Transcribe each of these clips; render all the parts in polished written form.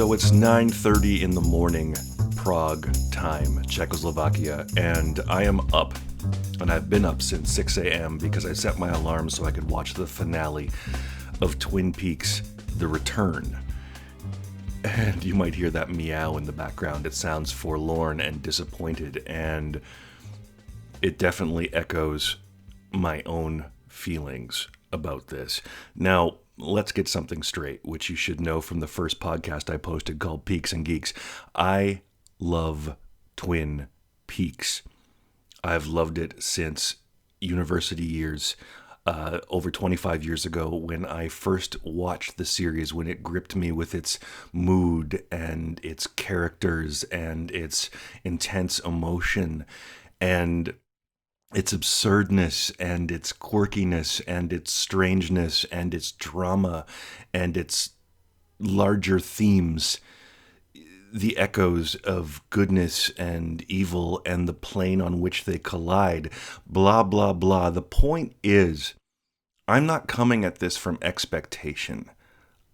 So it's 9:30 in the morning, Prague time, Czechoslovakia, and I am up. And I've been up since 6 a.m. because I set my alarm so I could watch the finale of Twin Peaks: The Return. And you might hear that meow in the background. It sounds forlorn and disappointed, and it definitely echoes my own feelings about this. Now, let's get something straight, which you should know from the first podcast I posted called Peaks and Geeks. I love Twin Peaks. I've loved it since university years, over 25 years ago when I first watched the series, when it gripped me with its mood and its characters and its intense emotion and its absurdness and its quirkiness and its strangeness and its drama and its larger themes, the echoes of goodness and evil and the plane on which they collide, blah, blah, blah. The point is, I'm not coming at this from expectation.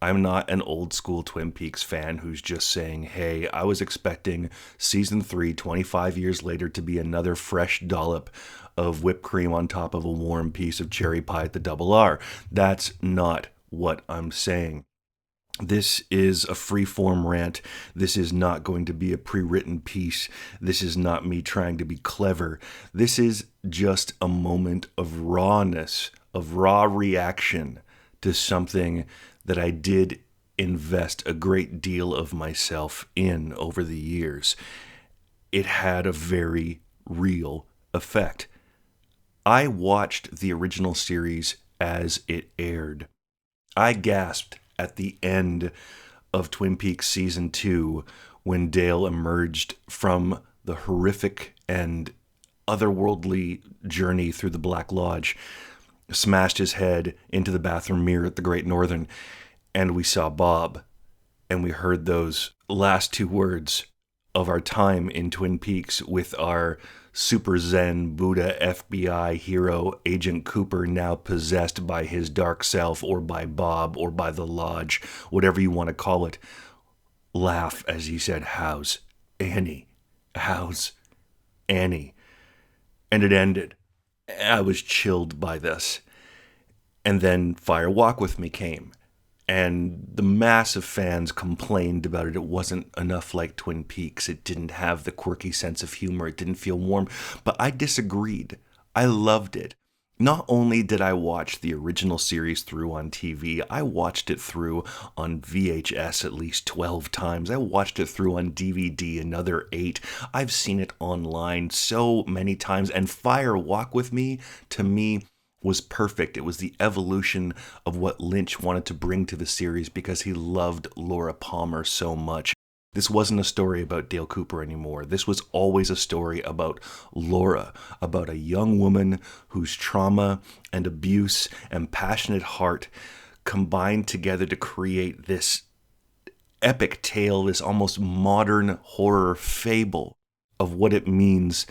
I'm not an old school Twin Peaks fan who's just saying, hey, I was expecting season 3, 25 years later, to be another fresh dollop of whipped cream on top of a warm piece of cherry pie at the Double R. That's not what I'm saying. This is a free-form rant. This is not going to be a pre-written piece. This is not me trying to be clever. This is just a moment of rawness, of raw reaction to something that I did invest a great deal of myself in over the years. It had a very real effect. I watched the original series as it aired. I gasped at the end of Twin Peaks Season 2 when Dale emerged from the horrific and otherworldly journey through the Black Lodge, smashed his head into the bathroom mirror at the Great Northern, and we saw Bob, and we heard those last two words of our time in Twin Peaks with our super zen Buddha FBI hero Agent Cooper, now possessed by his dark self or by Bob or by the Lodge, whatever you want to call it, laugh as he said, "How's Annie? How's Annie?" And it ended. I was chilled by this. And then Fire Walk With Me came. And the mass of fans complained about it. It wasn't enough like Twin Peaks. It didn't have the quirky sense of humor. It didn't feel warm. But I disagreed. I loved it. Not only did I watch the original series through on TV, I watched it through on VHS at least 12 times. I watched it through on DVD another 8. I've seen it online so many times. And Fire Walk With Me, to me, was perfect. It was the evolution of what Lynch wanted to bring to the series because he loved Laura Palmer so much. This wasn't a story about Dale Cooper anymore. This was always a story about Laura, about a young woman whose trauma and abuse and passionate heart combined together to create this epic tale, this almost modern horror fable of what it means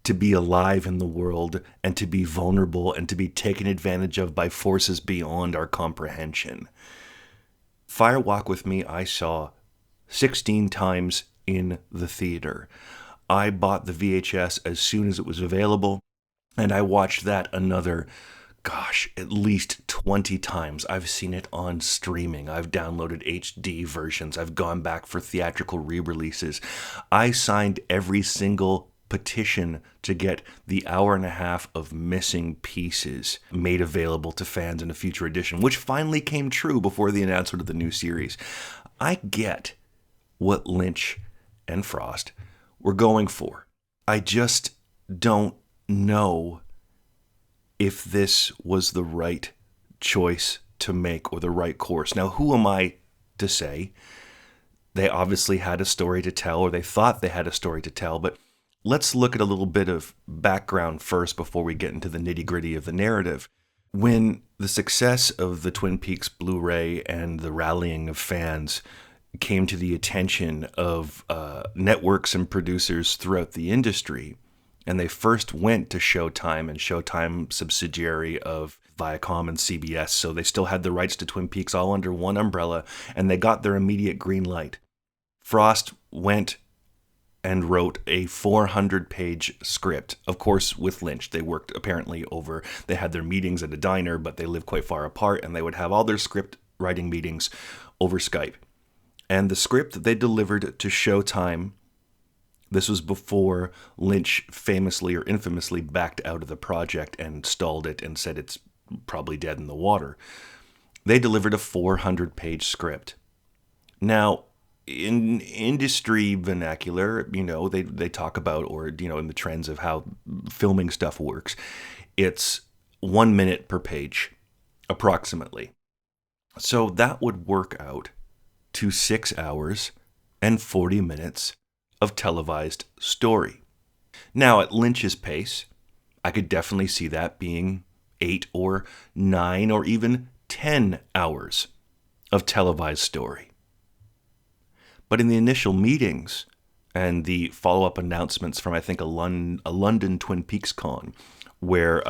to be alive in the world and to be vulnerable and to be taken advantage of by forces beyond our comprehension. Fire Walk With Me I saw 16 times in the theater. I bought the VHS as soon as it was available, and I watched that another, at least 20 times. I've seen it on streaming. I've downloaded HD versions. I've gone back for theatrical re-releases. I signed every single petition to get the hour and a half of missing pieces made available to fans in a future edition, which finally came true before the announcement of the new series. I get what Lynch and Frost were going for. I just don't know if this was the right choice to make or the right course. Now, who am I to say? They obviously had a story to tell, or they thought they had a story to tell, but let's look at a little bit of background first before we get into the nitty-gritty of the narrative. When the success of the Twin Peaks Blu-ray and the rallying of fans came to the attention of networks and producers throughout the industry, and they first went to Showtime, and Showtime subsidiary of Viacom and CBS, so they still had the rights to Twin Peaks all under one umbrella, and they got their immediate green light. Frost went and wrote a 400-page script. Of course, with Lynch, they worked apparently they had their meetings at a diner, but they lived quite far apart, and they would have all their script writing meetings over Skype. And the script that they delivered to Showtime, this was before Lynch famously or infamously backed out of the project and stalled it and said it's probably dead in the water. They delivered a 400-page script. Now, in industry vernacular, they talk about, or, in the trends of how filming stuff works, it's 1 minute per page, approximately. So that would work out to 6 hours and 40 minutes of televised story. Now, at Lynch's pace, I could definitely see that being 8 or 9 or even 10 hours of televised story. But in the initial meetings and the follow-up announcements from, I think, a London Twin Peaks con, where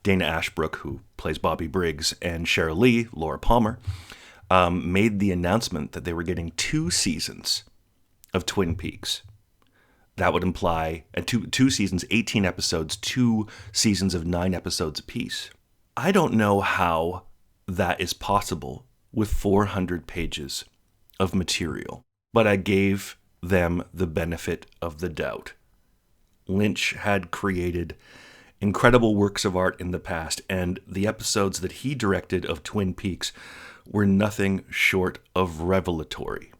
Dana Ashbrook, who plays Bobby Briggs, and Sheryl Lee, Laura Palmer, made the announcement that they were getting 2 seasons of Twin Peaks. That would imply two seasons, 18 episodes, 2 seasons of 9 episodes apiece. I don't know how that is possible with 400 pages of material. But I gave them the benefit of the doubt. Lynch had created incredible works of art in the past, and the episodes that he directed of Twin Peaks were nothing short of revelatory.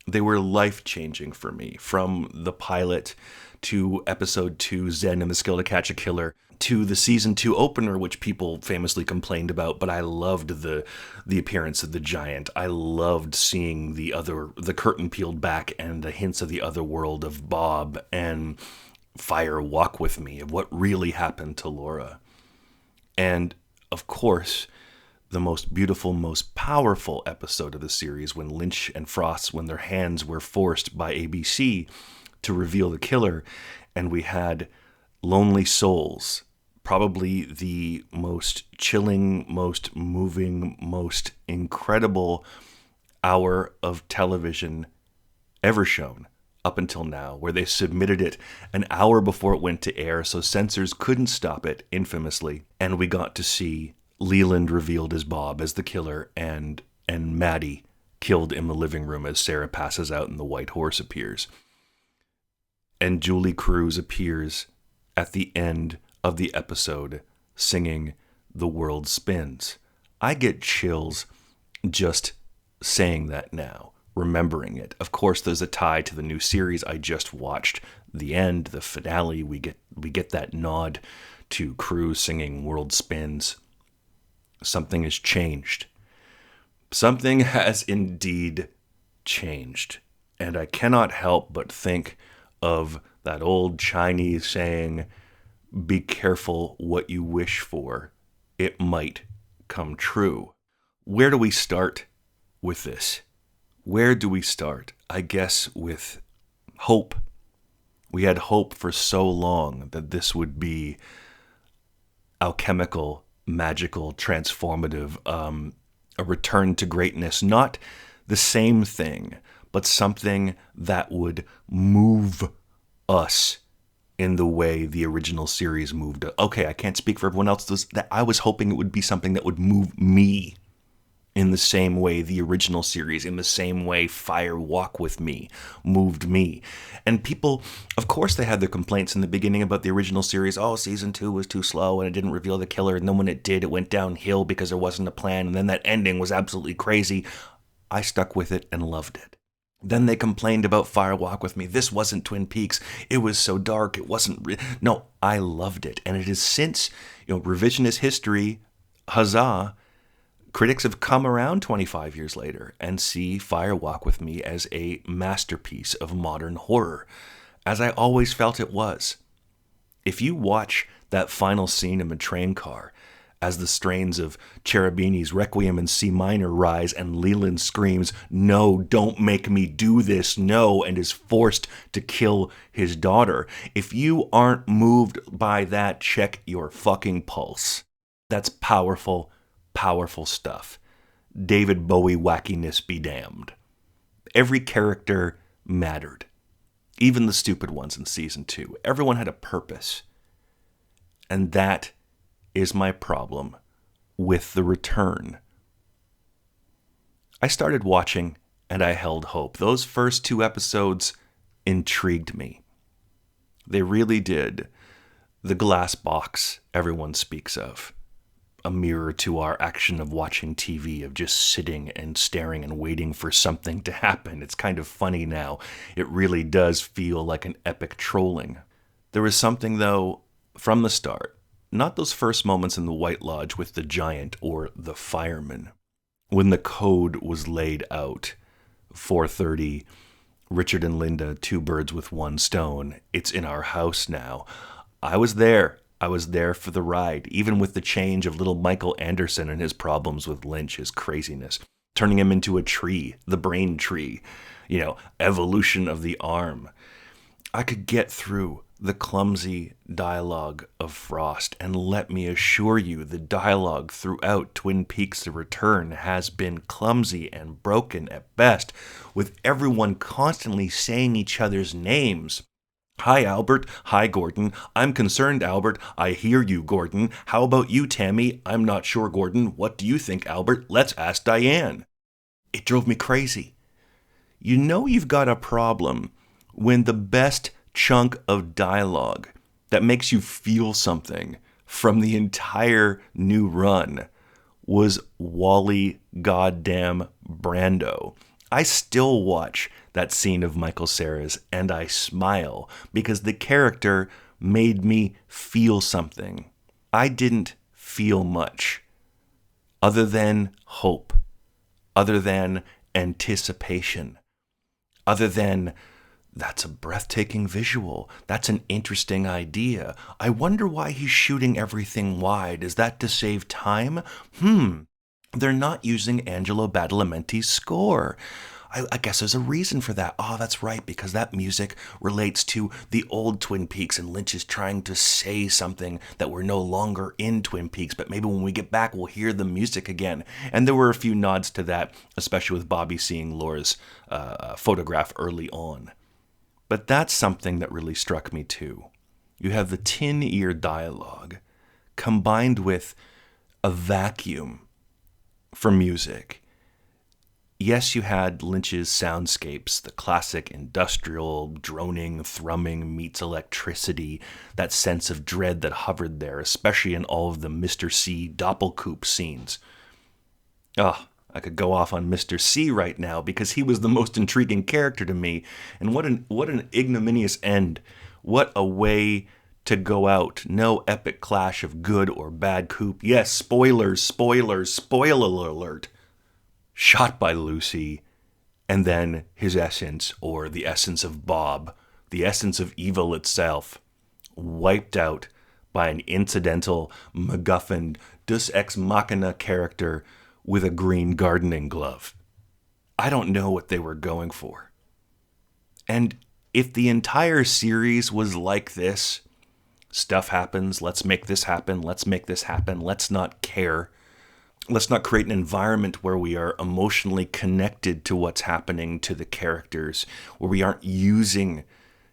They were life-changing for me, from the pilot to episode 2, Zen and the Skill to Catch a Killer, to the season 2 opener, which people famously complained about, but I loved the appearance of the giant. I loved seeing the curtain peeled back and the hints of the other world of Bob and Fire Walk With Me, of what really happened to Laura. And, of course, the most beautiful, most powerful episode of the series, when Lynch and Frost, when their hands were forced by ABC to reveal the killer, and we had Lonely Souls, probably the most chilling, most moving, most incredible hour of television ever shown up until now, where they submitted it an hour before it went to air, so censors couldn't stop it, infamously, and we got to see Leland revealed as Bob, as the killer, and Maddie killed in the living room as Sarah passes out and the white horse appears. And Julie Cruz appears at the end of the episode singing The World Spins. I get chills just saying that now, remembering it. Of course, there's a tie to the new series I just watched. The end, the finale, we get that nod to Cruz singing World Spins. Something has changed. Something has indeed changed. And I cannot help but think of that old Chinese saying, be careful what you wish for. It might come true. Where do we start with this? Where do we start? I guess with hope. We had hope for so long that this would be alchemical, magical, transformative, a return to greatness. Not the same thing, but something that would move us in the way the original series moved. Okay, I can't speak for everyone else. That I was hoping it would be something that would move me in the same way the original series, in the same way Fire Walk With Me moved me. And people, of course, they had their complaints in the beginning about the original series. Oh, season 2 was too slow and it didn't reveal the killer. And then when it did, it went downhill because there wasn't a plan. And then that ending was absolutely crazy. I stuck with it and loved it. Then they complained about Fire Walk With Me. This wasn't Twin Peaks. It was so dark. It wasn't... No, I loved it. And it is since, revisionist history, huzzah, critics have come around 25 years later and see Fire Walk With Me as a masterpiece of modern horror, as I always felt it was. If you watch that final scene in the train car, as the strains of Cherubini's Requiem in C minor rise and Leland screams, "No, don't make me do this, no," and is forced to kill his daughter. If you aren't moved by that, check your fucking pulse. That's powerful, powerful stuff. David Bowie wackiness be damned. Every character mattered. Even the stupid ones in season 2. Everyone had a purpose. And that is my problem with The Return. I started watching and I held hope. Those first 2 episodes intrigued me. They really did. The glass box everyone speaks of. A mirror to our action of watching TV, of just sitting and staring and waiting for something to happen. It's kind of funny now. It really does feel like an epic trolling. There was something, though, from the start. Not those first moments in the White Lodge with the giant or the fireman. When the code was laid out, 4:30, Richard and Linda, 2 birds with 1 stone. It's in our house now. I was there. I was there for the ride, even with the change of little Michael Anderson and his problems with Lynch, his craziness, turning him into a tree, the brain tree, evolution of the arm. I could get through the clumsy dialogue of Frost, and let me assure you, the dialogue throughout Twin Peaks: The Return has been clumsy and broken at best, with everyone constantly saying each other's names. Hi, Albert. Hi, Gordon. I'm concerned, Albert. I hear you, Gordon. How about you, Tammy? I'm not sure, Gordon. What do you think, Albert? Let's ask Diane. It drove me crazy. You know you've got a problem when the best chunk of dialogue that makes you feel something from the entire new run was Wally goddamn Brando. I still watch that scene of Michael Cera's and I smile because the character made me feel something. I didn't feel much other than hope, other than anticipation, other than that's a breathtaking visual. That's an interesting idea. I wonder why he's shooting everything wide. Is that to save time? They're not using Angelo Badalamenti's score. I guess there's a reason for that. Oh, that's right, because that music relates to the old Twin Peaks, and Lynch is trying to say something that we're no longer in Twin Peaks, but maybe when we get back, we'll hear the music again. And there were a few nods to that, especially with Bobby seeing Laura's photograph early on. But that's something that really struck me too. You have the tin ear dialogue combined with a vacuum for music. Yes, you had Lynch's soundscapes, the classic industrial droning, thrumming meets electricity, that sense of dread that hovered there, especially in all of the Mr. C Doppelkoop scenes. I could go off on Mr. C right now because he was the most intriguing character to me. And what an ignominious end. What a way to go out. No epic clash of good or bad Coop. Yes, spoiler alert. Shot by Lucy. And then his essence, or the essence of Bob, the essence of evil itself, wiped out by an incidental MacGuffin Deus Ex Machina character with a green gardening glove. I don't know what they were going for. And if the entire series was like this, stuff happens, let's make this happen, let's not care. Let's not create an environment where we are emotionally connected to what's happening to the characters, where we aren't using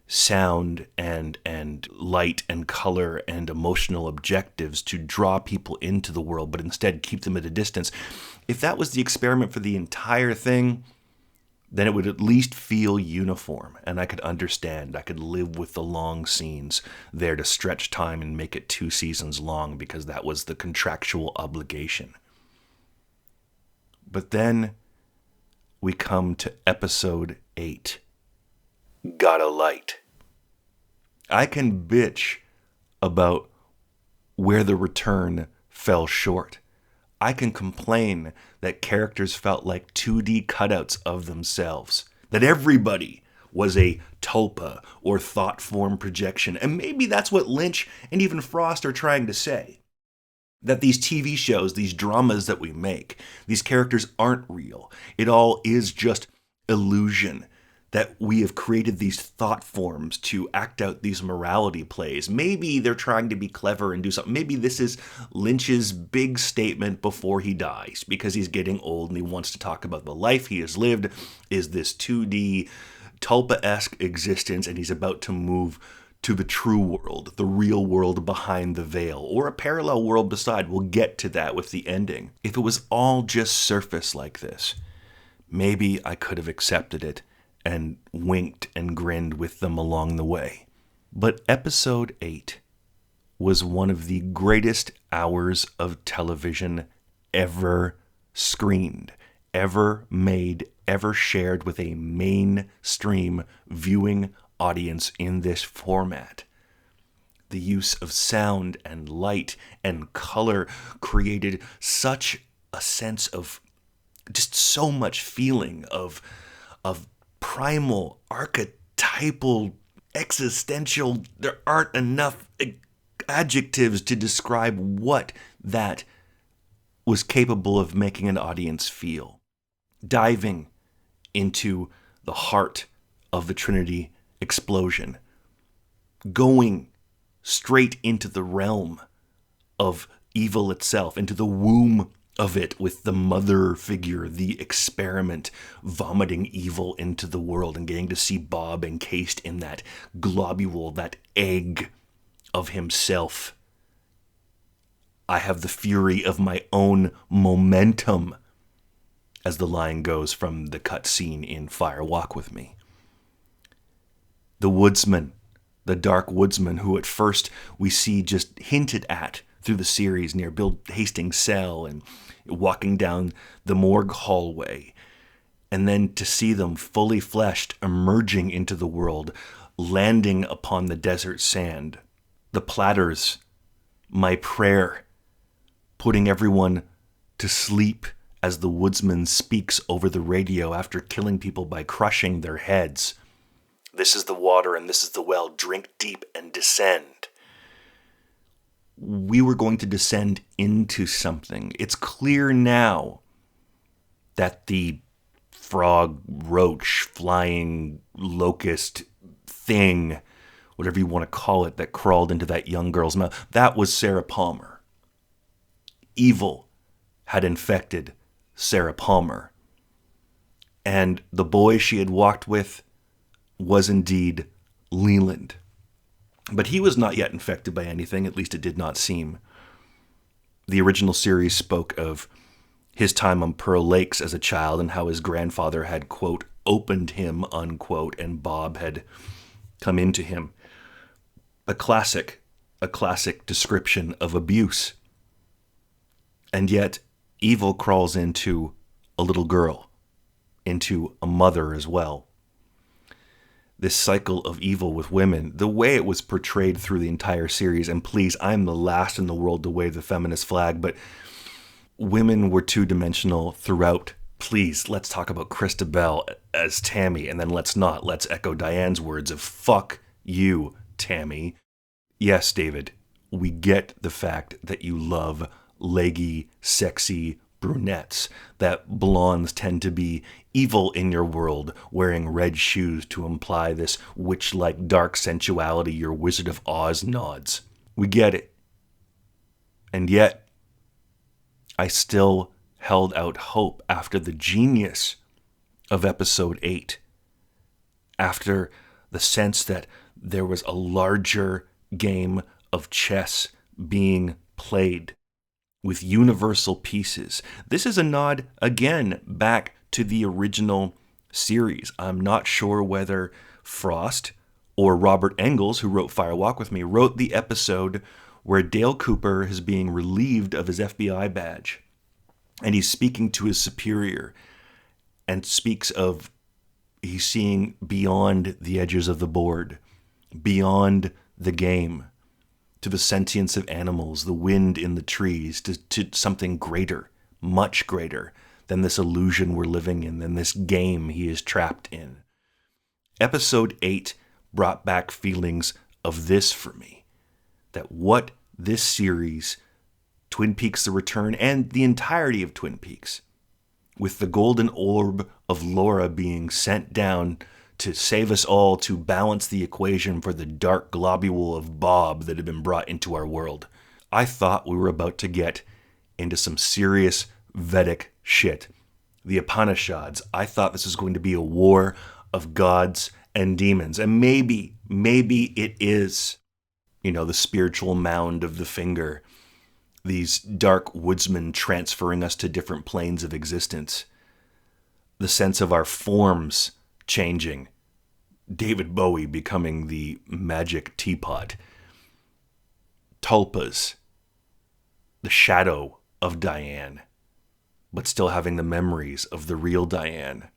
sound and light and color and emotional objectives to draw people into the world, but instead keep them at a distance. If that was the experiment for the entire thing, then it would at least feel uniform, and I could understand. I could live with the long scenes there to stretch time and make it 2 seasons long because that was the contractual obligation. But then we come to episode 8. Got a light. I can bitch about where The Return fell short. I can complain that characters felt like 2D cutouts of themselves, that everybody was a tulpa or thought form projection. And maybe that's what Lynch and even Frost are trying to say. That these TV shows, these dramas that we make, these characters aren't real. It all is just illusion. That we have created these thought forms to act out these morality plays. Maybe they're trying to be clever and do something. Maybe this is Lynch's big statement before he dies because he's getting old and he wants to talk about the life he has lived. Is this 2D tulpa-esque existence, and he's about to move to the true world, the real world behind the veil, or a parallel world beside. We'll get to that with the ending. If it was all just surface like this, maybe I could have accepted it and winked and grinned with them along the way. But episode 8 was one of the greatest hours of television ever screened, ever made, ever shared with a mainstream viewing audience in this format. The use of sound and light and color created such a sense of just so much feeling of primal, archetypal, existential. There aren't enough adjectives to describe what that was capable of making an audience feel. Diving into the heart of the Trinity explosion, going straight into the realm of evil itself, into the womb of it, with the mother figure, the experiment, vomiting evil into the world, and getting to see Bob encased in that globule, that egg of himself. I have the fury of my own momentum, as the line goes from the cutscene in Fire Walk With Me. The woodsman, the dark woodsman, who at first we see just hinted at through the series near Bill Hastings' cell and walking down the morgue hallway, and then to see them fully fleshed emerging into the world, landing upon the desert sand. The platters, my prayer, putting everyone to sleep as the woodsman speaks over the radio after killing people by crushing their heads. This is the water and this is the well. Drink deep and descend. We were going to descend into something. It's clear now that the frog, roach, flying locust thing, whatever you want to call it, that crawled into that young girl's mouth, that was Sarah Palmer. Evil had infected Sarah Palmer. And the boy she had walked with was indeed Leland. But he was not yet infected by anything, at least it did not seem. The original series spoke of his time on Pearl Lakes as a child and how his grandfather had, quote, opened him, unquote, and Bob had come into him. A classic description of abuse. And yet, evil crawls into a little girl, into a mother as well. This cycle of evil with women, the way it was portrayed through the entire series, and please, I'm the last in the world to wave the feminist flag, but women were two-dimensional throughout. Please, let's talk about Krista Bell as Tammy, and then let's echo Diane's words of fuck you, Tammy. Yes, David, we get the fact that you love leggy, sexy brunettes, that blondes tend to be evil in your world, wearing red shoes to imply this witch-like dark sensuality your Wizard of Oz nods. We get it. And yet, I still held out hope after the genius of episode 8, after the sense that there was a larger game of chess being played with universal pieces. This is a nod, again, back to the original series. I'm not sure whether Frost or Robert Engels, who wrote Fire Walk With Me, wrote the episode where Dale Cooper is being relieved of his FBI badge. And he's speaking to his superior and speaks of he's seeing beyond the edges of the board, beyond the game, to the sentience of animals, the wind in the trees, to something greater, much greater than this illusion we're living in, than this game he is trapped in. Episode 8 brought back feelings of this for me, that what this series, Twin Peaks The Return, and the entirety of Twin Peaks, with the golden orb of Laura being sent down to save us all, to balance the equation for the dark globule of Bob that had been brought into our world. I thought we were about to get into some serious Vedic shit. The Upanishads. I thought this was going to be a war of gods and demons. And maybe it is, the spiritual mound of the finger, these dark woodsmen transferring us to different planes of existence, the sense of our forms changing, David Bowie becoming the magic teapot, tulpas, the shadow of Diane, but still having the memories of the real Diane,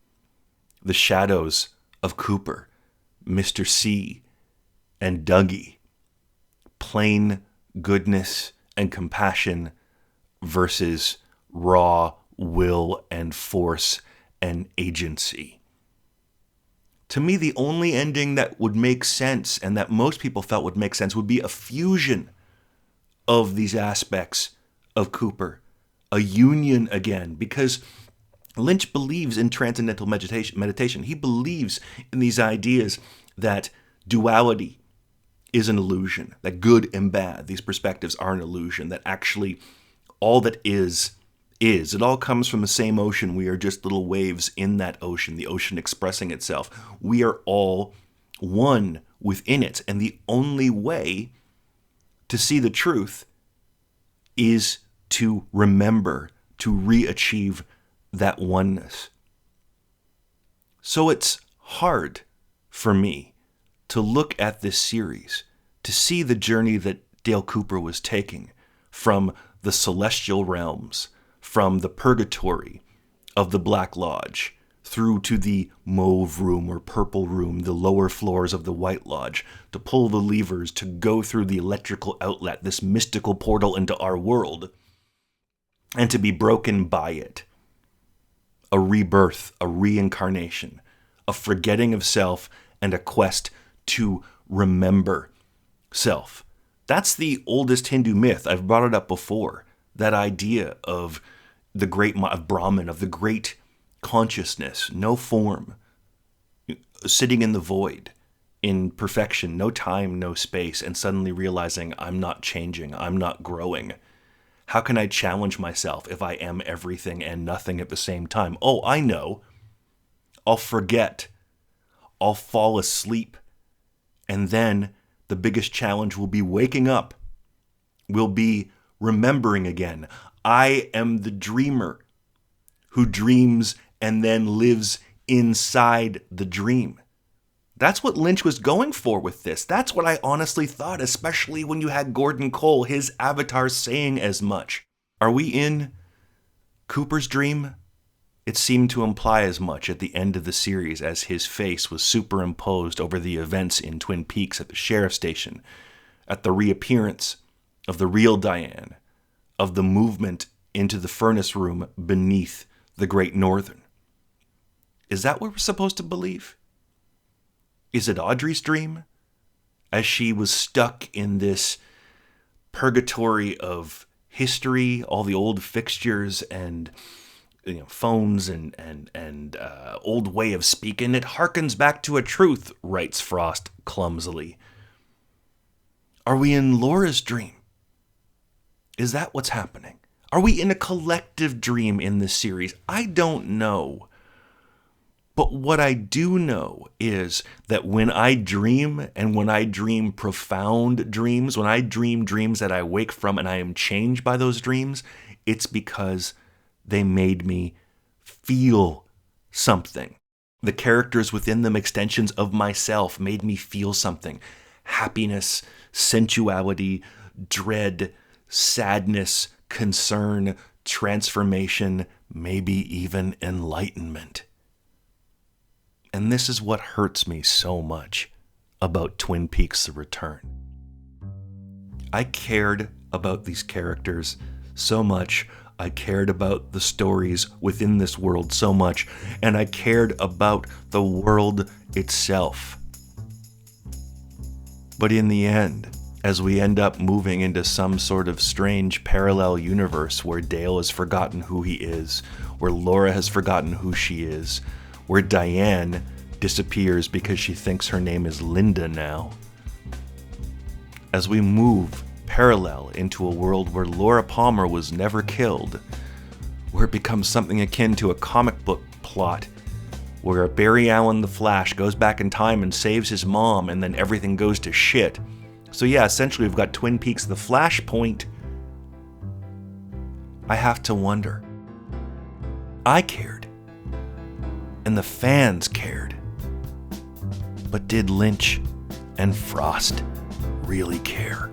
the shadows of Cooper, Mr. C, and Dougie, plain goodness and compassion versus raw will and force and agency. To me, the only ending that would make sense, and that most people felt would make sense, would be a fusion of these aspects of Cooper, a union again, because Lynch believes in transcendental meditation. He believes in these ideas that duality is an illusion, that good and bad, these perspectives are an illusion, that actually all that is. It all comes from the same ocean. We are just little waves in that ocean, the ocean expressing itself. We are all one within it. And the only way to see the truth is to remember, to re-achieve that oneness. So it's hard for me to look at this series, to see the journey that Dale Cooper was taking from the celestial realms, from the purgatory of the Black Lodge, through to the mauve room or purple room, the lower floors of the White Lodge, to pull the levers, to go through the electrical outlet, this mystical portal into our world, and to be broken by it. A rebirth, a reincarnation, a forgetting of self, and a quest to remember self. That's the oldest Hindu myth. I've brought it up before. That idea of the great of Brahman, of the great consciousness, no form, sitting in the void, in perfection, no time, no space, and suddenly realizing I'm not changing, I'm not growing. How can I challenge myself if I am everything and nothing at the same time? Oh, I know. I'll forget. I'll fall asleep. And then the biggest challenge will be waking up. Will be remembering again. I am the dreamer who dreams and then lives inside the dream. That's what Lynch was going for with this. That's what I honestly thought, especially when you had Gordon Cole, his avatar, saying as much. Are we in Cooper's dream? It seemed to imply as much at the end of the series as his face was superimposed over the events in Twin Peaks at the sheriff's station, at the reappearance of the real Diane, of the movement into the furnace room beneath the Great Northern. Is that what we're supposed to believe? Is it Audrey's dream? As she was stuck in this purgatory of history, all the old fixtures and phones and old way of speaking. It harkens back to a truth, writes Frost clumsily. Are we in Laura's dream? Is that what's happening? Are we in a collective dream in this series? I don't know. But what I do know is that when I dream, and when I dream profound dreams, when I dream dreams that I wake from and I am changed by those dreams, it's because they made me feel something. The characters within them, extensions of myself, made me feel something. Happiness, sensuality, dread, sadness, concern, transformation, maybe even enlightenment. And this is what hurts me so much about Twin Peaks: The Return. I cared about these characters so much. I cared about the stories within this world so much. And I cared about the world itself. But in the end, as we end up moving into some sort of strange parallel universe where Dale has forgotten who he is, where Laura has forgotten who she is, where Diane disappears because she thinks her name is Linda now. As we move parallel into a world where Laura Palmer was never killed, where it becomes something akin to a comic book plot, where Barry Allen the Flash goes back in time and saves his mom, and then everything goes to shit. So yeah, essentially we've got Twin Peaks the Flashpoint. I have to wonder. I cared. And the fans cared. But did Lynch and Frost really care?